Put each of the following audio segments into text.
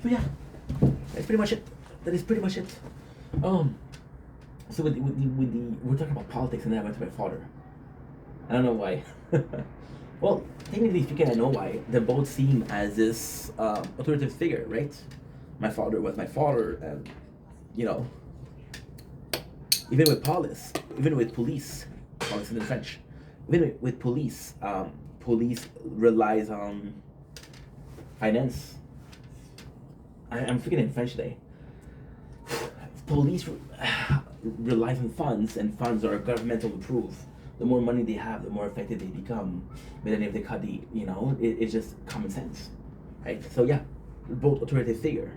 So yeah, that's pretty much it. That is pretty much it. So we're talking about politics, and then I went to my father. I don't know why. Well, technically speaking, I know why. They both seem as this authoritative figure, right? My father was my father, and you know, even with police, even with police in the French, even with police, police relies on finance. I'm speaking in French today. Police relies on funds, and funds are governmental approved. The more money they have, the more effective they become. But then if they cut it's just common sense, right? So yeah, both authoritative figure.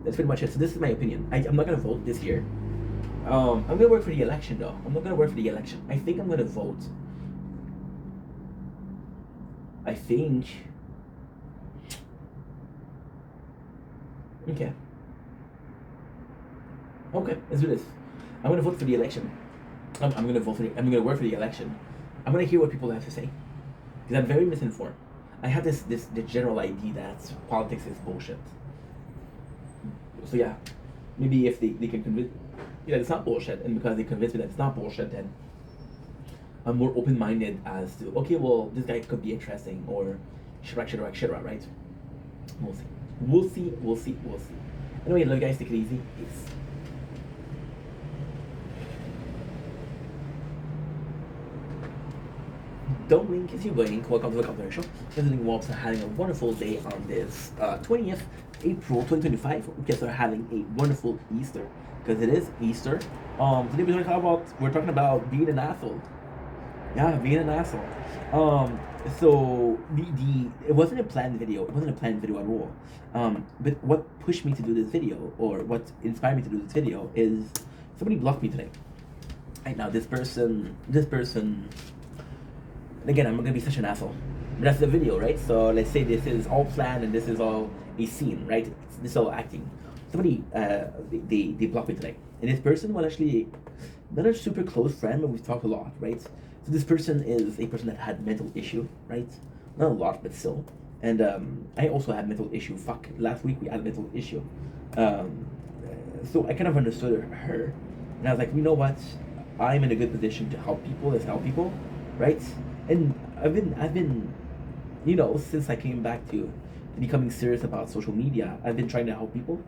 That's pretty much it. So this is my opinion. I'm not gonna vote this year. I'm gonna work for the election though. I'm not gonna work for the election. I think I'm gonna vote. I think. Okay. Okay, let's do this. I'm gonna vote for the election. I'm gonna vote for I'm gonna work for the election. I'm gonna hear what people have to say because I'm very misinformed. I have this general idea that politics is bullshit. So yeah, maybe if they can convince that it's not bullshit, and because they convince me that it's not bullshit, then I'm more open minded as to okay, well this guy could be interesting or shit, right? We'll see. Anyway, love you guys. Take it easy. Peace. Don't blink as you're blink. Welcome to the Computer Show. Visiting Wops are having a wonderful day on this 20th April 2025. We guys are having a wonderful Easter because it is Easter. Today we're talking about being an asshole. Yeah, being an asshole. So it wasn't a planned video. It wasn't a planned video at all. But what pushed me to do this video, or what inspired me to do this video, is somebody blocked me today. Right now, this person. And again, I'm gonna be such an asshole. But that's the video, right? So let's say this is all planned and this is all a scene, right? This is all acting. Somebody, they blocked me today. And this person was actually not a super close friend, but we've talked a lot, right? So this person is a person that had mental issue, right? Not a lot, but still. And I also had mental issue. Last week we had a mental issue. So I kind of understood her. And I was like, you know what? I'm in a good position to help people. Let's help people, right? And I've been, since I came back to becoming serious about social media, I've been trying to help people,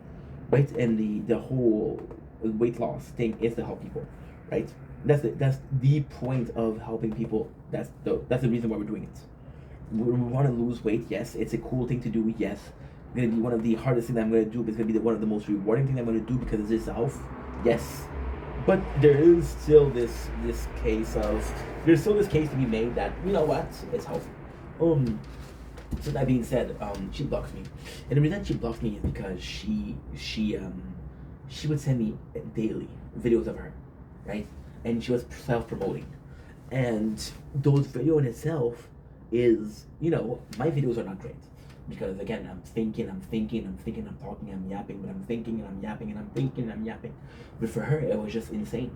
right? And the whole weight loss thing is to help people, right? That's the point of helping people. That's the reason why we're doing it. We want to lose weight. Yes, it's a cool thing to do. Yes, it's gonna be one of the hardest things I'm gonna do, but it's gonna be one of the most rewarding things I'm gonna do because it's yourself. Yes, but there is still this case to be made that you know what, it's healthy. So that being said, she blocks me, and the reason she blocks me is because she would send me daily videos of her, right? And she was self-promoting, and those video in itself is, my videos are not great because again, I'm thinking, I'm talking, I'm yapping, but I'm thinking and I'm yapping and I'm thinking and I'm yapping. But for her, it was just insane.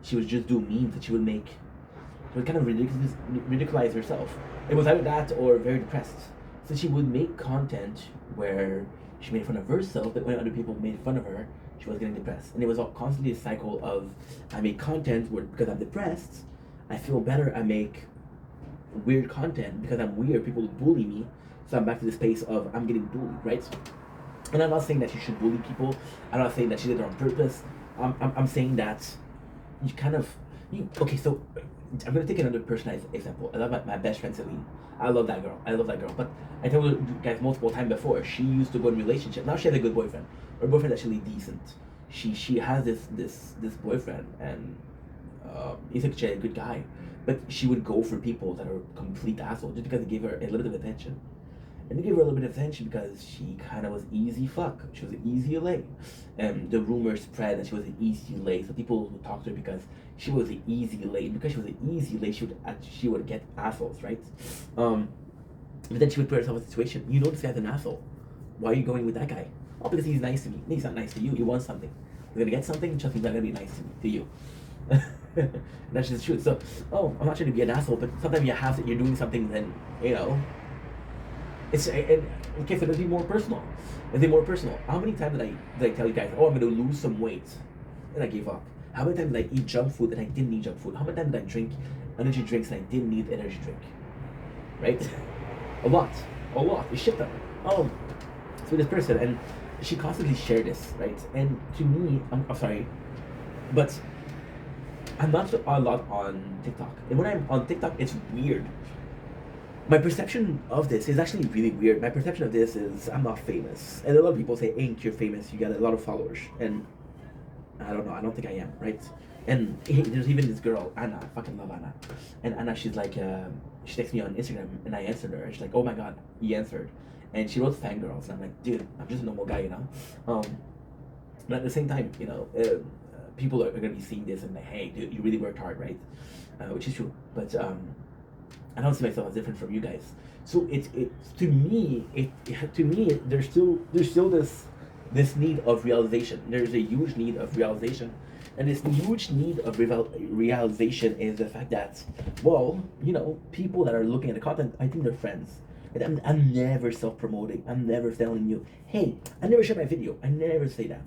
She would just do memes that she would make. She would kind of ridiculize herself. It was either that or very depressed. So she would make content where she made fun of herself, but when other people made fun of her, she was getting depressed. And it was constantly a cycle of, I make content where because I'm depressed, I feel better, I make weird content because I'm weird, people bully me, so I'm back to the space of I'm getting bullied, right? And I'm not saying that she should bully people. I'm not saying that she did it on purpose. I'm saying that okay, so I'm gonna take another personalized example. I love my best friend Celine. I love that girl. But I told you guys multiple times before, she used to go in a relationship. Now she has a good boyfriend. Her boyfriend's actually decent. She has this boyfriend, and he's actually a good guy. But she would go for people that are complete assholes just because they gave her a little bit of attention. And they gave her a little bit of attention because she kind of was easy fuck. She was an easy lay. And the rumors spread that she was an easy lay. So people would talk to her because she was an easy lay. Because she was an easy lay, she would get assholes, right? But then she would put herself in a situation. You know this guy's an asshole. Why are you going with that guy? Oh, because he's nice to me. He's not nice to you. He wants something. You're gonna get something. Trust me, he's not gonna be nice to you. And that's just the truth. So, I'm not trying to be an asshole, but sometimes you're doing something, then It's and okay, so let's be more personal. Let's be more personal. How many times did I tell you guys, oh, I'm gonna lose some weight, and I gave up? How many times did I eat junk food and I didn't need junk food? How many times did I drink energy drinks and I didn't need energy drink? Right? A lot, a lot. A shit ton. Oh, so this person, and she constantly shared this, right? And to me, I'm sorry, but I'm not a lot on TikTok. And when I'm on TikTok, it's weird. My perception of this is actually really weird. My perception of this is I'm not famous. And a lot of people say, Ink, you're famous, you got a lot of followers. And I don't know, I don't think I am, right? And there's even this girl, Anna, I fucking love Anna. And Anna, she's like, she texts me on Instagram and I answered her. And she's like, oh my god, you answered. And she wrote fangirls. And I'm like, dude, I'm just a normal guy, you know? But at the same time, you know, people are going to be seeing this and like, hey, dude, you really worked hard, right? Which is true. But I don't see myself as different from you guys. So it to me, there's still this need of realization. There's a huge need of realization. And this huge need of realization is the fact that, well, you know, people that are looking at the content, I think they're friends. And I'm never self-promoting. I'm never telling you, hey, I never share my video. I never say that,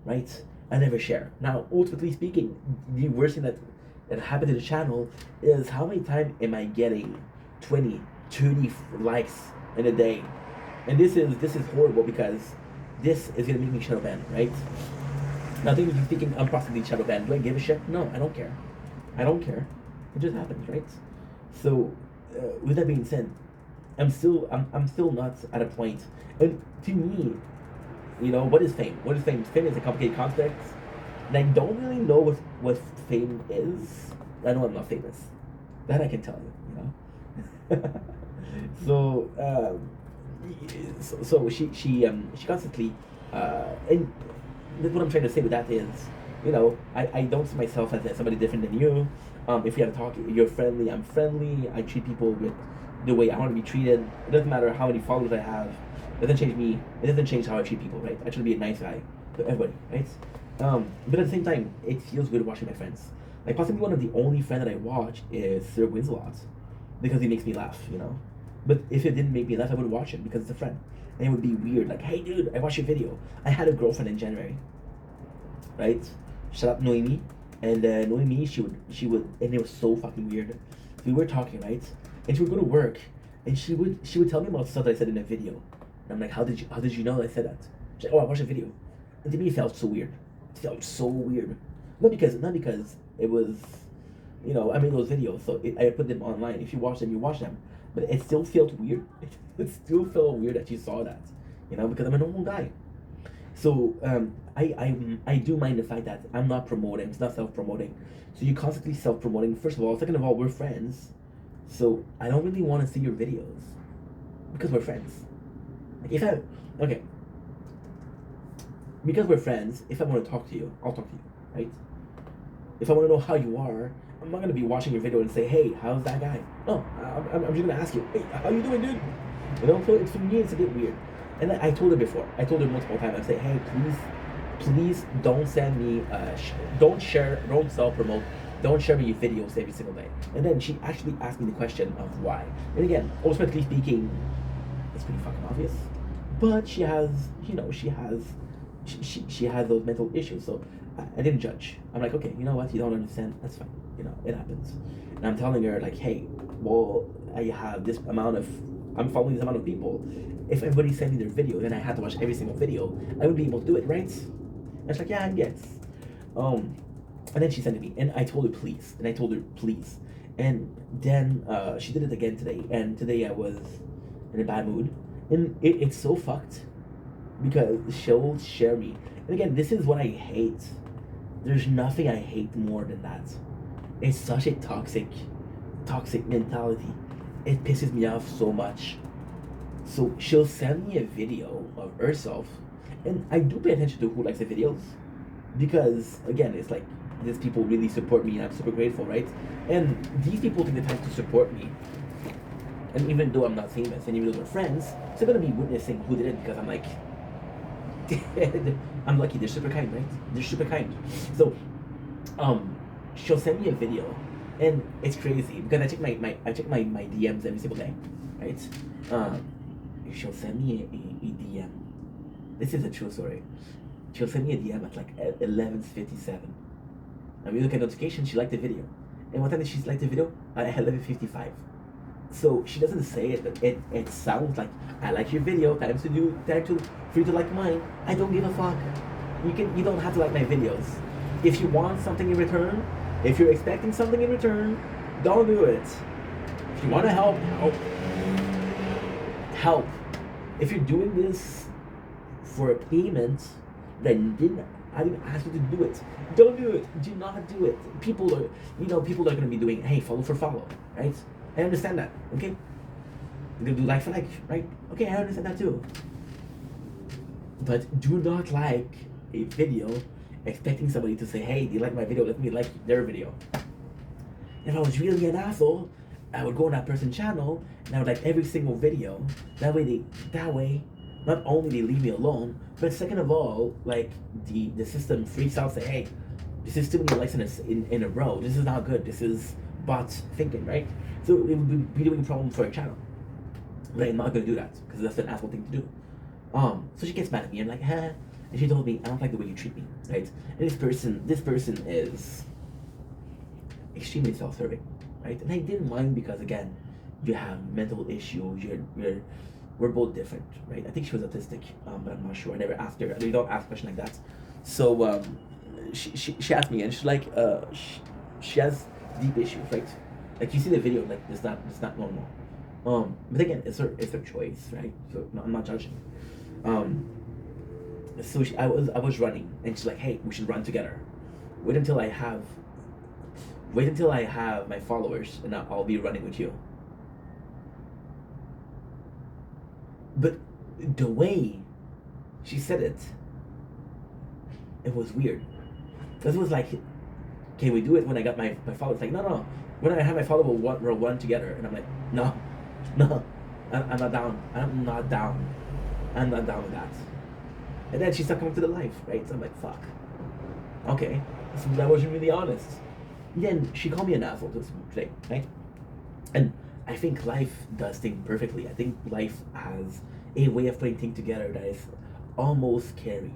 right? I never share. Now, ultimately speaking, the worst thing that happened to the channel is how many times am I getting 20, 30 likes in a day? And this is horrible because this is gonna make me shadow banned, right? Now, I think you're thinking I'm possibly shadow banned. Do I give a shit? No, I don't care. I don't care. It just happens, right? So, with that being said, I'm still not at a point. And to me, you know, what is fame? What is fame? Fame is a complicated concept, and I don't really know what fame is. I know I'm not famous. That I can tell you, you know. So she constantly and what I'm trying to say with that is, you know, I don't see myself as somebody different than you. If we have to talk, you're friendly, I'm friendly. I treat people with the way I want to be treated. It doesn't matter how many followers I have. It doesn't change me. It doesn't change how I treat people, right? I try to be a nice guy to everybody, right? But at the same time, it feels good watching my friends. Like possibly one of the only friends that I watch is Sir Winslow, because he makes me laugh, you know. But if it didn't make me laugh, I wouldn't watch him because it's a friend, and it would be weird. Like, hey, dude, I watched your video. I had a girlfriend in January, right? Shout out Noemi, and Noemi, she would, and it was so fucking weird. We were talking, right? And she would go to work, and she would tell me about stuff that I said in a video. And I'm like, how did you know that I said that? She's like, oh, I watched a video. And to me, it felt so weird. It felt so weird. Not because it was, you know, I made those videos, so I put them online. If you watch them, you watch them. But it still felt weird. It still felt weird that you saw that, you know, because I'm a normal guy. So I do mind the fact that I'm not promoting. It's not self-promoting. So you're constantly self-promoting. First of all, second of all, we're friends. So I don't really want to see your videos because we're friends. Like because we're friends, if I want to talk to you, I'll talk to you, right? If I want to know how you are, I'm not gonna be watching your video and say, hey, how's that guy? No, I'm just gonna ask you, hey, how you doing, dude? You know, so for me, it's a bit weird. And I told her before. I told her multiple times. I say, hey, please don't send me, don't share, don't self-promote, don't share me your videos every single day. And then she actually asked me the question of why. And again, ultimately speaking, it's pretty fucking obvious. But she has, you know, she has those mental issues. So I didn't judge. I'm like, okay, you know what? You don't understand. That's fine. You know, it happens. And I'm telling her like, hey, well, I have this amount of, I'm following this amount of people. If everybody sent me their video, then I had to watch every single video, I would be able to do it, right? And she's like, yeah, I guess. And then she sent it me, and I told her please, and then she did it again today, and today I was in a bad mood, and it's so fucked because she'll share me, and again, this is what I hate. There's nothing I hate more than that. It's such a toxic mentality. It pisses me off so much. So she'll send me a video of herself, and I do pay attention to who likes the videos, because again, it's like these people really support me, and I'm super grateful, right? And these people take the time to support me, and even though I'm not famous, and even though we're friends, they're gonna be witnessing who did it, because I'm like, I'm lucky. They're super kind, right? They're super kind. So, she'll send me a video, and it's crazy because I check my DMs every single day, right? she'll send me a DM. This is a true story. She'll send me a DM at like 11:57. And we look at notification, she liked the video. And one time that she's liked the video at 11:55. So she doesn't say it, but it sounds like, I like your video, time for you to like mine. I don't give a fuck. You don't have to like my videos. If you want something in return, if you're expecting something in return, don't do it. If you want to help, help. If you're doing this for a payment, then I didn't ask you to do it. Don't do it. Do not do it. People are gonna be doing, hey, follow for follow, right? I understand that, okay? You're gonna do like for like, right? Okay, I understand that too. But do not like a video expecting somebody to say, hey, do you like my video? Let me like their video. If I was really an asshole, I would go on that person's channel and I would like every single video. That way, not only they leave me alone, but second of all, like the system freaks out, say, hey, this is too many likes in a row. This is not good. This is bots thinking, right? So it would be doing a problem for a channel. But I'm not gonna do that because that's an asshole thing to do. So she gets mad at me. I'm like, huh? And she told me, I don't like the way you treat me, right? And this person is extremely self-serving, right? And I didn't mind because again, you have mental issues. We're both different, right? I think she was autistic, but I'm not sure. I never asked her. We don't ask questions like that. So she asked me, and she's like, she has deep issues, right? Like you see the video, like it's not normal. But again, it's her choice, right? So no, I'm not judging. So I was running, and she's like, hey, we should run together. Wait until I have my followers, and I'll be running with you. But the way she said it was weird. Because it was like, can we do it when I got my followers? Like, no. When I have my followers, we'll run together. And I'm like, no. I'm not down. I'm not down with that. And then she started coming to the life, right? So I'm like, fuck. Okay. So that wasn't really honest. And then she called me an asshole today, right? And I think life does things perfectly. I think life has a way of putting things together that is almost scary.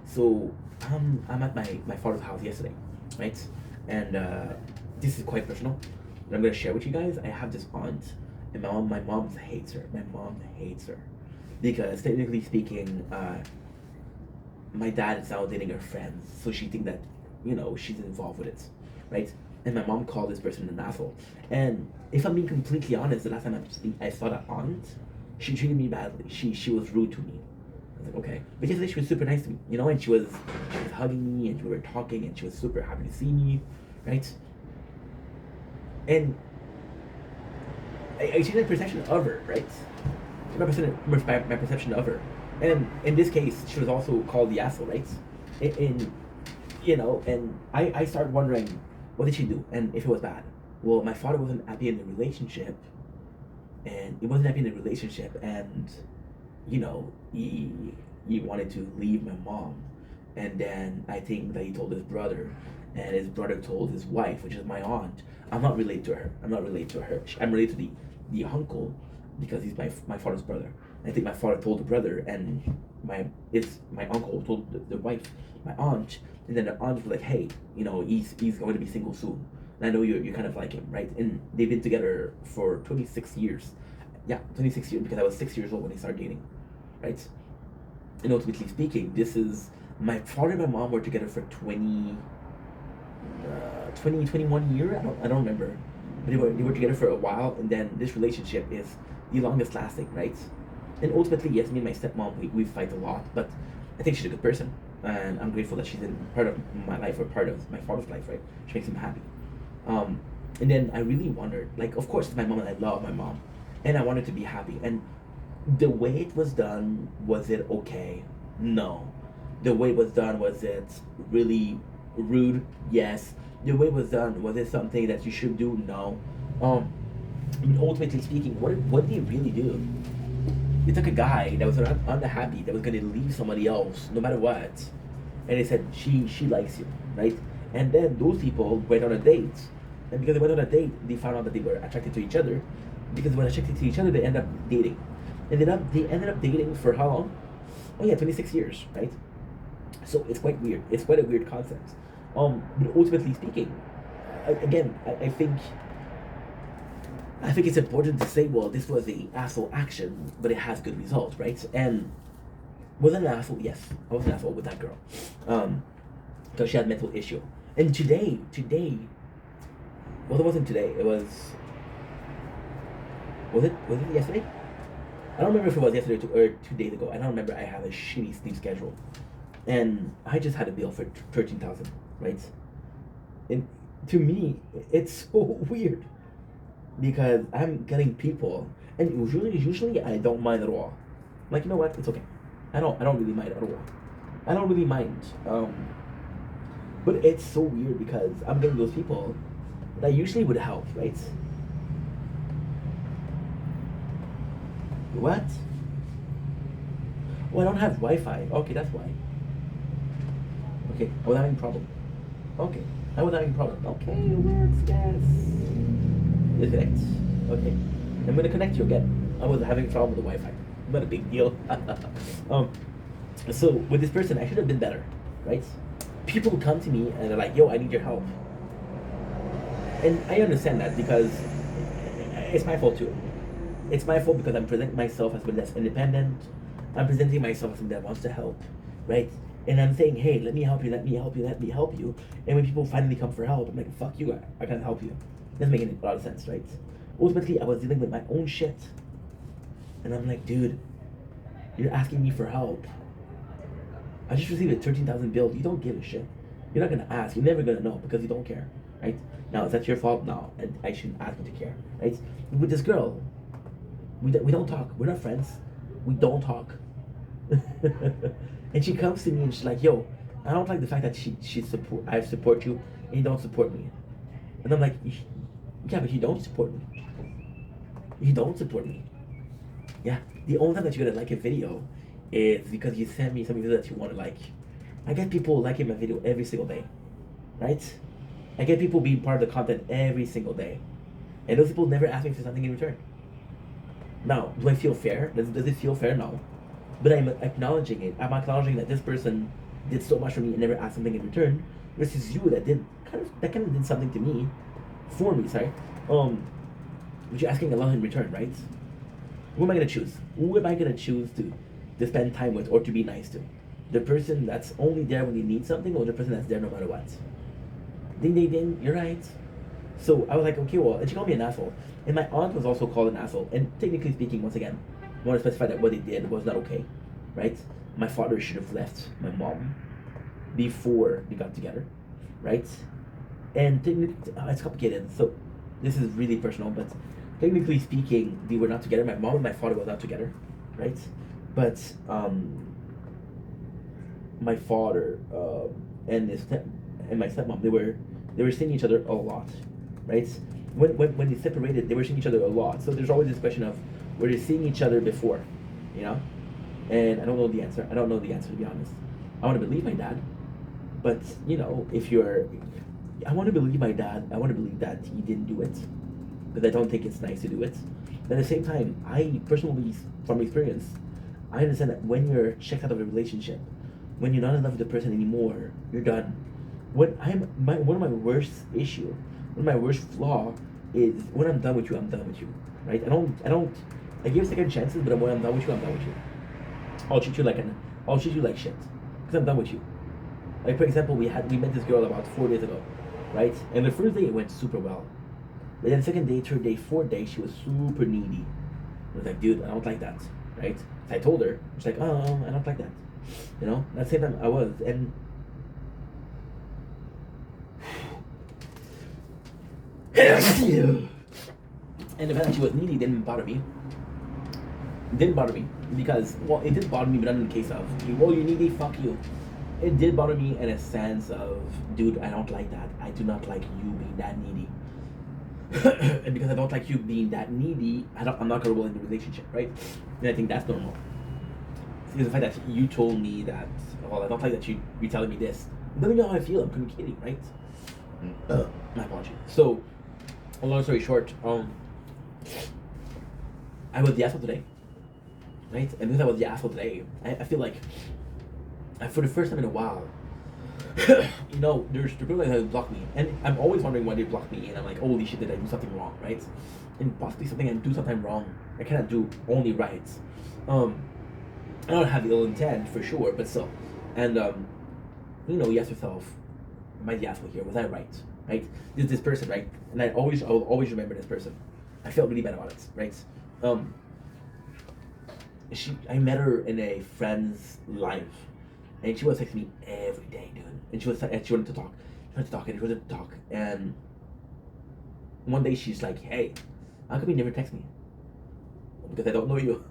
So I'm at my father's house yesterday, right? And this is quite personal. But I'm gonna share with you guys. I have this aunt, and my mom hates her. My mom hates her because technically speaking, my dad is now dating her friends, so she thinks that she's involved with it, right? And my mom called this person an asshole. And if I'm being completely honest, the last time I saw that aunt, she treated me badly. She was rude to me. I was like, okay. But yesterday she was super nice to me, and she was hugging me, and we were talking, and she was super happy to see me, right? And I changed my perception of her, right? My perception of her. And in this case, she was also called the asshole, right? And I started wondering, what did she do? And if it was bad? Well, my father wasn't happy in the relationship, and he wanted to leave my mom, and then I think that he told his brother, and his brother told his wife, which is my aunt. I'm not related to her. I'm related to the uncle because he's my father's brother. I think my father told the brother, and my uncle told the wife, my aunt, and then the aunt was like, hey, he's going to be single soon. And I know you kind of like him, right? And they've been together for 26 years. Yeah, 26 years, because I was 6 years old when they started dating, right? And ultimately speaking, this is, my father and my mom were together for 21 years. I don't remember. But they were together for a while, and then this relationship is the longest lasting, right? And ultimately, yes, me and my stepmom, we fight a lot, but I think she's a good person, and I'm grateful that she's in part of my life, or part of my father's life, right? She makes him happy. And then I really wondered, like, of course it's my mom, and I love my mom, and I wanted to be happy. And the way it was done, was it okay? No. The way it was done, was it really rude? Yes. The way it was done, was it something that you should do? No. Ultimately speaking, what did he really do? They took a guy that was unhappy, that was going to leave somebody else, no matter what, and they said, she likes you, right? And then those people went on a date, and because they went on a date, they found out that they were attracted to each other, because when I checked into each other, they end up dating. They ended up dating for how long? Oh yeah, 26 years, right? So it's quite weird. It's quite a weird concept. But ultimately speaking, again, I think it's important to say, well, this was a asshole action, but it has good results, right? And was I an asshole? Yes, I was an asshole with that girl, because she had mental issue. And today, well, it wasn't today. It was. Was it yesterday? I don't remember if it was yesterday or 2 days ago. I don't remember. I have a shitty sleep schedule, and I just had a bill for 13,000, right? And to me, it's so weird because I'm getting people, and usually I don't mind at all. Like, you know what? It's okay. I don't really mind at all. I don't really mind. But it's so weird because I'm getting those people that usually would help, right? What? Oh, I don't have Wi-Fi. Okay, that's why. Okay, I was having a problem. Okay, I was having a problem. Okay, it works, yes. It connects. Okay, I'm gonna connect you again. I was having a problem with the Wi-Fi. Not a big deal. um, so with this person, I should have been better, right? People come to me and they're like, "Yo, I need your help," and I understand that because it's my fault too. It's my fault because I'm presenting myself as somebody that's independent. I'm presenting myself as somebody that wants to help, right? And I'm saying, hey, let me help you, let me help you, let me help you. And when people finally come for help, I'm like, fuck you, I can't help you. Doesn't make a lot of sense, right? Ultimately, I was dealing with my own shit. And I'm like, dude, you're asking me for help. I just received a 13,000 bill. You don't give a shit. You're not gonna ask. You're never gonna know because you don't care, right? Now, is that your fault? No, and I shouldn't ask you to care, right? With this girl, we don't talk. We're not friends. We don't talk. And she comes to me and she's like, "Yo, I don't like the fact that I support you and you don't support me." And I'm like, "Yeah, but you don't support me. You don't support me. Yeah, the only time that you're gonna like a video is because you send me some video that you want to like. I get people liking my video every single day, right? I get people being part of the content every single day, and those people never ask me for something in return. Now, do I feel fair? Does it feel fair? No. But I'm acknowledging it. I'm acknowledging that this person did so much for me and never asked something in return, versus you that kind of did something to me, for me, sorry. But you're asking a lot in return, right? Who am I gonna choose? Who am I gonna choose to spend time with or to be nice to? The person that's only there when you need something, or the person that's there no matter what? Ding ding ding, you're right. So I was like, okay, well, and she called me an asshole. And my aunt was also called an asshole. And technically speaking, once again, I want to specify that what they did was not okay, right? My father should have left my mom before they got together, right? And technically, it's complicated. So this is really personal, but technically speaking, we were not together. My mom and my father were not together, right? But my father and my stepmom, they were seeing each other a lot, right? When they separated, they were seeing each other a lot. So there's always this question of, were they seeing each other before, you know? And I don't know the answer. I don't know the answer, to be honest. I want to believe my dad, but you know, I want to believe my dad. I want to believe that he didn't do it, because I don't think it's nice to do it. But at the same time, I personally, from experience, I understand that when you're checked out of a relationship, when you're not in love with the person anymore, you're done. One of my worst issue, one of my worst flaw is when I'm done with you, I'm done with you, right? I give second chances, but when I'm done with you, I'm done with you. I'll treat you like shit, because I'm done with you. Like, for example, we met this girl about 4 days ago, right? And the first day it went super well. But then second day, third day, fourth day, she was super needy. I was like, dude, I don't like that, right? So I told her. She's like, oh, I don't like that. You know? At the same time, I was. And and the fact that she was needy didn't bother me. It didn't bother me because, well, it did bother me, but not in the case of, well, you're needy, fuck you. It did bother me in a sense of, dude, I don't like that. I do not like you being that needy. And because I don't like you being that needy, I'm not gonna roll in the relationship, right? And I think that's normal. Because the fact that you told me that, well, I don't like that you're telling me this. It doesn't know how I feel. I'm communicating, right? My apologies. So, long story short, I was the asshole today, right? And because I was the asshole today, I feel like for the first time in a while, there's people that have blocked me, and I'm always wondering why they blocked me, and I'm like, holy shit, did I do something wrong, right? And possibly something I do something wrong. I cannot do only right. Um, I don't have ill intent for sure, but still, and you ask yourself, am I the asshole here? Was I right? Right? This person, right? And I'll always remember this person. I felt really bad about it, right? Um, I met her in a friend's live, and she was texting me every day, dude. And she wanted to talk, and one day she's like, "Hey, how come you never text me? Because I don't know you.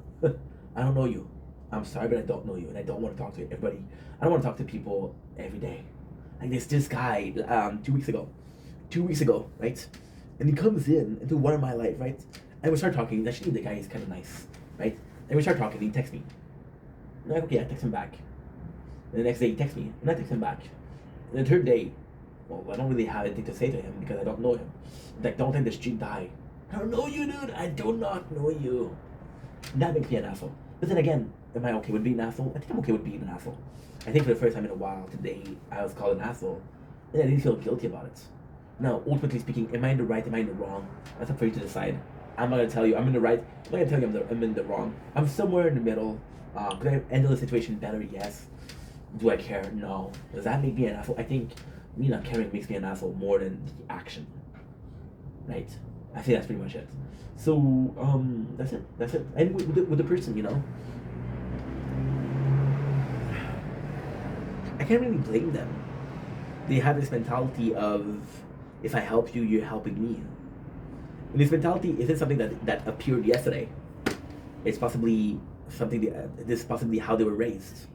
I don't know you. I'm sorry, but I don't know you, and I don't want to talk to everybody. I don't want to talk to people every day. Like this guy, 2 weeks ago, right? And he comes in into one of my life, right? And we start talking. Actually, the guy is kind of nice, right? And we start talking. He texts me. I'm like, okay, I text him back. And the next day he texts me, and I text him back. And the third day, well, I don't really have anything to say to him because I don't know him. Like, don't let the street die. I don't know you, dude. I do not know you. And that makes me an asshole. But then again, am I okay with being an asshole? I think I'm okay with being an asshole. I think for the first time in a while today, I was called an asshole, and I didn't feel guilty about it. Now, ultimately speaking, am I in the right? Am I in the wrong? That's up for you to decide. I'm not gonna tell you I'm in the right. I'm not gonna tell you I'm in the wrong. I'm somewhere in the middle. Could I handle the situation better? Yes. Do I care? No. Does that make me an asshole? I think me not caring makes me an asshole more than the action. Right? I think that's pretty much it. So that's it. That's it. And with the person, I can't really blame them. They have this mentality of, if I help you, you're helping me. And this mentality isn't something that appeared yesterday. It's possibly something this is possibly how they were raised.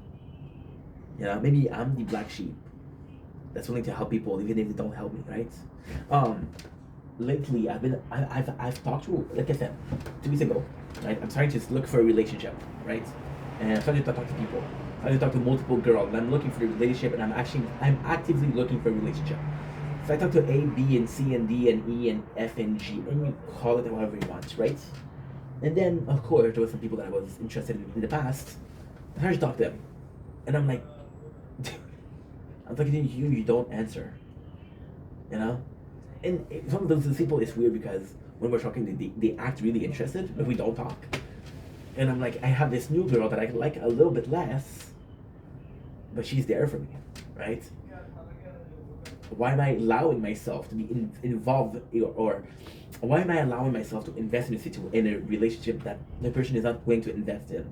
Maybe I'm the black sheep that's willing to help people even if they don't help me, right? Um, Lately I've talked to, like I said, 2 weeks ago, right? I'm starting to look for a relationship, right? And I'm starting to talk to people. I'm starting to talk to multiple girls, and I'm looking for a relationship, and I'm actively looking for a relationship. So I talk to A, B, and C, and D, and E, and F, and G, and you call it however you want, right? And then, of course, there were some people that I was interested in the past. I started to talk to them, and I'm like, I'm talking to you, you don't answer, you know? And some of those people, it's weird because when we're talking, they act really interested, but we don't talk. And I'm like, I have this new girl that I like a little bit less, but she's there for me, right? Why am I allowing myself to be involved, or why am I allowing myself to invest in a relationship that the person is not willing to invest in,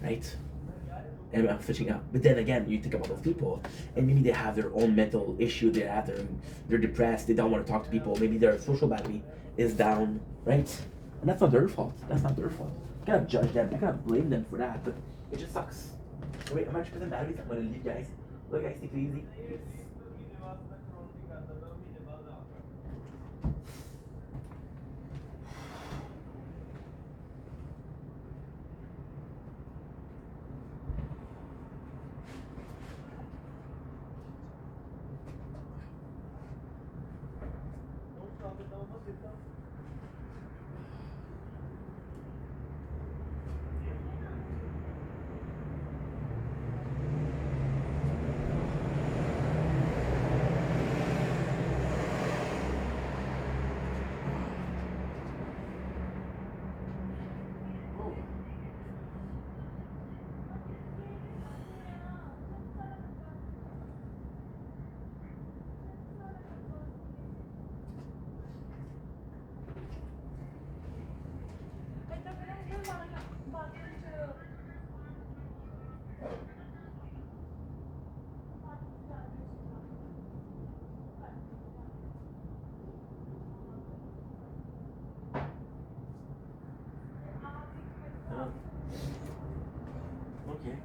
right? And I'm switching up. But then again, you think about those people, and maybe they have their own mental issue. They're depressed. They don't want to talk to people. Maybe their social battery is down, right? And that's not their fault. That's not their fault. I cannot judge them. I cannot blame them for that. But it just sucks. Wait, how much percent batteries? I'm gonna leave, guys. Look, guys, take it easy. Okay.